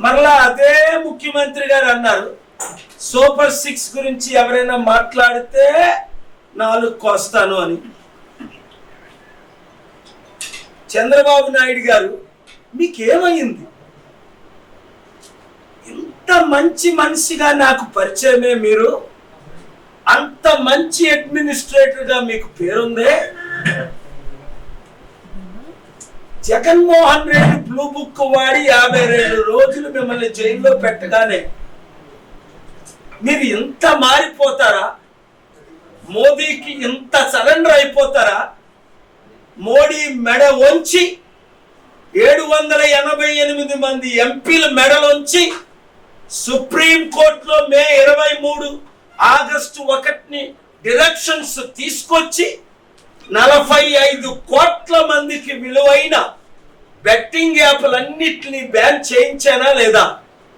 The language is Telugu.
మరలా అదే ముఖ్యమంత్రి గారు అన్నారు, సూపర్ 6 గురించి ఎవరైనా మాట్లాడితే 4 కోస్తాను అని. చంద్రబాబు నాయుడు గారు మీకేమైంది? ఇంత మంచి మనిషిగా నాకు పరిచయమే మీరు, అంత మంచి అడ్మినిస్ట్రేటర్గా మీకు పేరుందే. జగన్మోహన్ రెడ్డి బ్లూ బుక్ వాడి 52 రోజులు మిమ్మల్ని జైల్లో పెట్టగానే మీరు ఇంత మారిపోతారా? మోదీకి ఇంత సరెండర్ అయిపోతారా? మోడీ మెడ వంచి 788 మంది ఎంపీల మెడలోంచి సుప్రీంకోర్టులో మే 23 ఆగస్టు 1 డైరెక్షన్స్ తీసుకొచ్చి 45 కోట్ల మందికి విలువైన బెట్టింగ్ యాప్లన్నిటినీ బ్యాన్ చేయించానా లేదా?